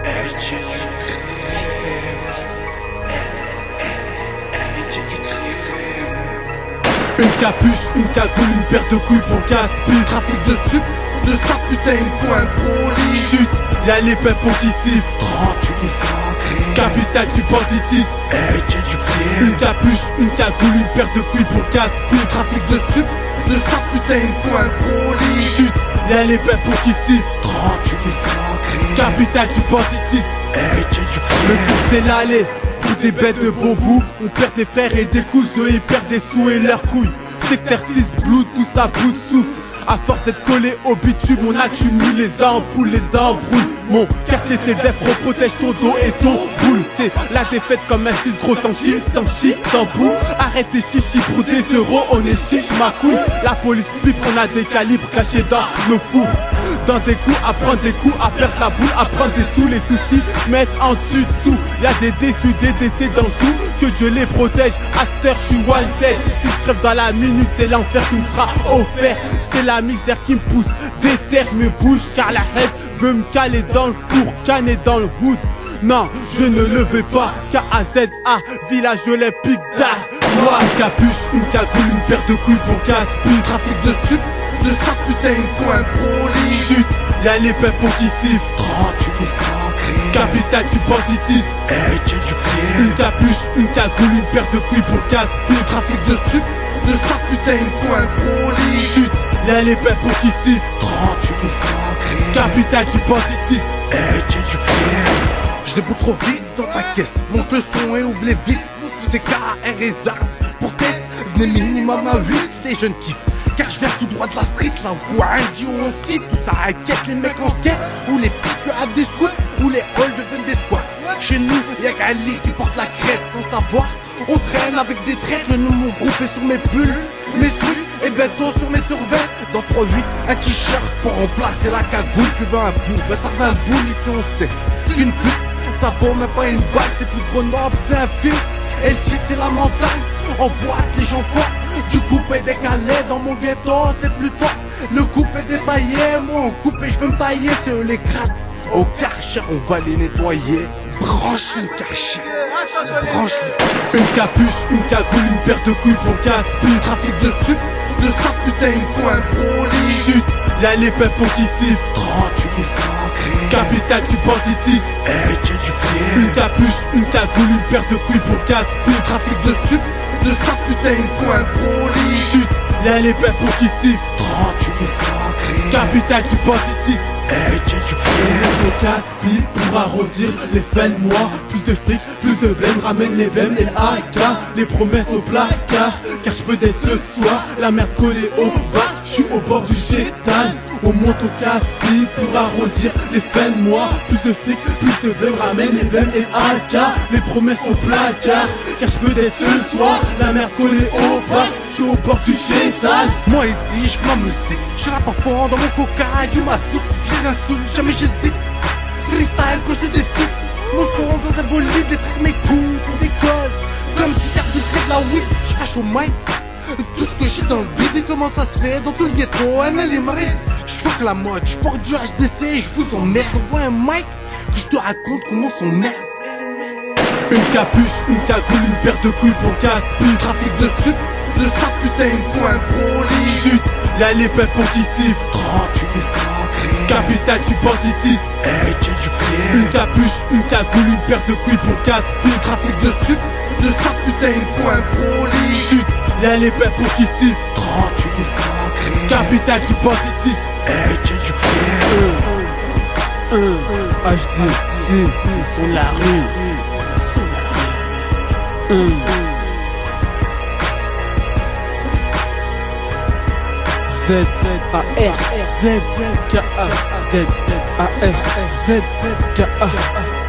Héritier du crime. Héritier du crime. Une capuche, une cagoule, une paire de couilles pour casse-pipe. Trafic de stup, de sa putain une pointe proli. Chut, y'a les pimpons qui sifflent. 38 000 sans Capitale du banditisme. Héritier du crime. Une capuche, une cagoule, une paire de couilles pour casse-pipe. Trafic de stup, de sa putain une pointe proli. Chut, y'a les pimpons qui sifflent. 38 000 sans Capitale du banditisme. Héritier du Le crime. coup c'est l'aller, pour des bêtes de bon bout. On perd des frères et des cousins, ils perdent des sous et leurs couilles. Secteur 6, blood, tout ça bout de souffle. À force d'être collé au bitume, on accumule les ampoules, les embrouilles. Mon quartier c'est def, protège ton dos et ton boule. C'est la défaite comme un 6 gros sans chiffre, sans shit, sans bout. Arrête tes chichis pour des euros, on est chiche ma couille. La police flippe, on a des calibres cachés dans nos fours. Dans des coups, à prendre des coups, à perdre la boule, à prendre des sous, les soucis mettent en dessus dessous. Y'a des déçus, des décès dans le sous, que Dieu les protège. À cette heure, je suis wanted. Si je crève dans la minute, c'est l'enfer qui me sera offert. C'est la misère qui me pousse, déterre mes bouches, car la haine veut me caler dans le four, canner dans le hood. Non, je ne le veux pas, K-A-Z-A, village olympique d'Armois. Une capuche, une cagoule, une paire de couilles pour casse-pipe. Trafic de stup, de sa putain une pointe proli. Chut, y'a les pimpons qui sifflent. 38 000 sans Capitale du banditisme. Héritier du crime. Une capuche, une cagoule, une paire de couilles pour casse-pipe. Trafic de stup, de sa putain une pointe proli. Chut, y'a les pimpons qui sifflent. 38 000 sans Capitale du banditisme. Héritier du crime. Je déboule trop vite dans ta caisse. Monte le son et ouvre les vitres. C'est KR et Zars. Pour test, venez minimum à 8. Les jeunes kiffent. Car je viens tout droit de la street. Là où un duo on skate. Tout ça inquiète les mecs en skate. Ou les piques à des scouts. Ou les halls deviennent des squats. Chez nous, y'a Gali qui porte la crête sans savoir. On traîne avec des traites. Le nom de mon groupe est sur mes bulles. Mes sweats et bientôt sur mes survêts. Dans 3-8, un t-shirt pour remplacer la cagoule. Tu veux un bout, ben ça fait un boule ici on sait. Une pute, ça vaut même pas une balle. C'est plus Grenoble, c'est un film. Et le titre c'est la montagne. En boîte les gens font du coupé décalé. Dans mon ghetto c'est plutôt le coupé détaillé. Moi au coupé je veux me tailler. C'est eux les grattes. Au Karcher on va les nettoyer. Branche le Karcher. Branche le. Une capuche, une cagoule, une paire de couilles pour casse-pipe. Trafic de stup, de sa putain une pointe proli. Chut, y'a les pimpons qui sifflent. 38 000 sans Capitale du banditisme. Héritier du crime. Une capuche, une cagoule, une paire de couilles pour casse-pipe. Trafic de stup, de sa putain une pointe proli. Chut, y'a les pimpons qui sifflent. 38 000 sans Capitale du banditisme. Héritier du crime. Le casse-pipe pour arrondir les fins de mois. Plus de fric, plus de blême, ramène les blêmes et l'AK. Les promesses au placard, car je veux d'être ce soir. La merde collée au bas, je suis au bord du chétan. On monte au casse-pipe pour arrondir les fins de mois. Plus de fric, plus de blême, ramène les blêmes et l'AK. Les promesses au placard, car je veux d'être ce soir. La merde collée au bas, je suis au bord du chétan. Moi ici, je ma musique, je rappe à fond dans mon coca et du massif. Je les insulte, jamais j'hésite. Freestyle quand je décide. Mon son dans un bolide, les traits m'écoutent, on décolle. Comme si t'arbitres de la weed, je crache au mic. Tout ce que j'ai dans le beat et comment ça se fait dans tout le ghetto, un élémarite. Je fuck la mode, je porte du HDC et je vous emmerde. On voit un mic que je te raconte comment son merde. Une capuche, une cagoule, une paire de couilles pour casse-pipe. Trafic de stup, de sa putain une pointe proli. Chut, y'a les pimpons qui sifflent. 38 000 sans Capitale du banditisme. Héritier du crime. Une capuche, une cagoule, une paire de couilles pour casse-pipe. Trafic de stup, de sa putain une pointe proli. Chut, y'a les pimpons qui sifflent. 38 000 sans Capitale du banditisme. Héritier du crime. HDC, sur la rue. Z A R Z K A Z A R Z K A